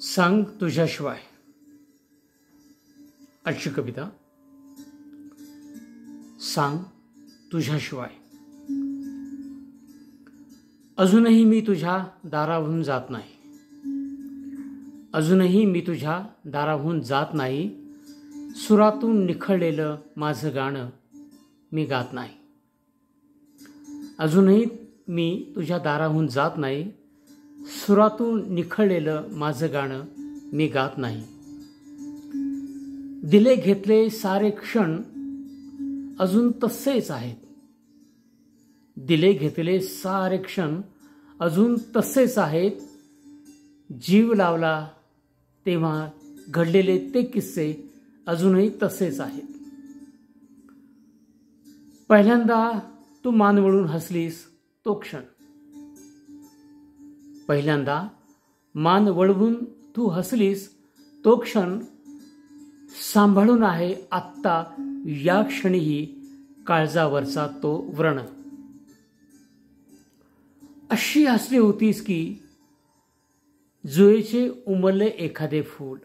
सांग तुझ्याशिवाय. आजची कविता. सांग तुझ्याशिवाय. अजूनही मी तुझ्या दाराहून जात नाही. अजूनही मी तुझ्या दाराहून जात नाही. सुरातून निखळलेलं माझं गाणं मी गात नाही. अजूनही मी तुझ्या दाराहून जात नाही. सुरातून निखळलेलं माझं गाणं मी गात नाही. दिले घेतले सारे क्षण अजून तसेच आहेत. दिले घेतले सारे क्षण अजून तसेच आहेत. जीव लावला तेव्हा घडलेले ते किस्से अजूनही तसेच आहेत. पहिल्यांदा तू मान वळून हसलीस तो क्षण. पहिल्यांदा मान वळवून तू हसलीस तो क्षण सांभाळून आहे आत्ता या क्षणीही काळजावरचा तो व्रण. अशी हसली होतीस की जुईचे उमलले एखादे फूल.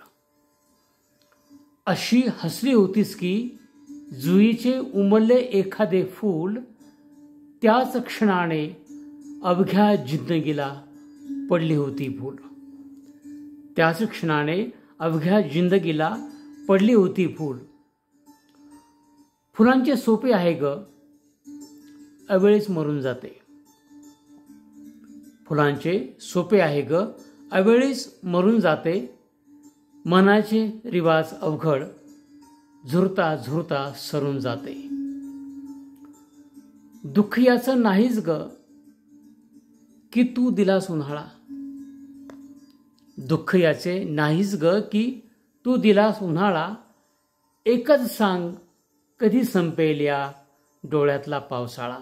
अशी हसली होतीस की जुईचे उमलले एखादे फूल. त्याच क्षणाने अवघ्या जिंदगीला पडली होती भूल. त्याच क्षणाने अवघ्या जिंदगीला पडली होती भूल. फुलांचे सोपे आहे ग अवेळीच मरून जाते. फुलांचे सोपे आहे ग अवेळीच मरून जाते. मनाचे रिवाज अवघड झुरता झुरता सरून जाते. दुःख याचं नाहीच ग की तू दिलास उन्हाळा. दुःख याचे नाहीच ग की तू दिलास उन्हाळा. एकच सांग कधी संपेल या डोळ्यातला पावसाळा.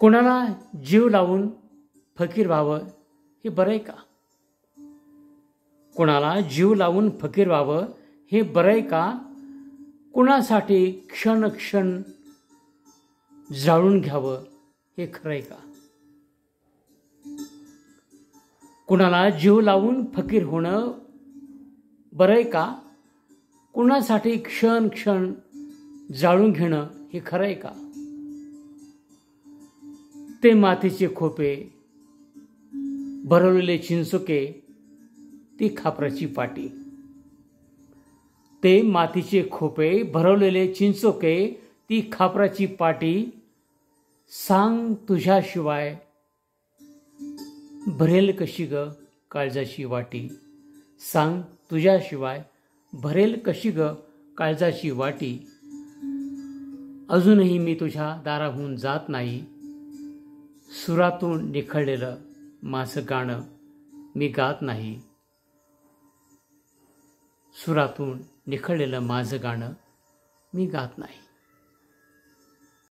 कोणाला जीव लावून फकीर व्हावं हे बरंय का. कोणाला जीव लावून फकीर व्हावं हे बरंय का. कुणासाठी क्षण क्षण जाळून घ्यावं हे खरंय का. कुणाला जीव लावून फकीर होणं बरंय का. कुणासाठी क्षण क्षण जाळून घेणं हे खरंय का. ते मातीचे खोपे भरवलेले चिंचोके ती खापराची पाटी. ते मातीचे खोपे भरवलेले चिंचोके ती खापराची पाटी. सांग तुझ्याशिवाय भरेल कशी ग काळजाची वाटी. सांग तुझ्याशिवाय भरेल कशी ग काळजाची वाटी. अजूनही मी तुझ्या दाराहून जात नाही. सुरातून निखळलेलं माझं गाणं मी गात नाही. सुरातून निखळलेलं माझं गाणं मी गात नाही.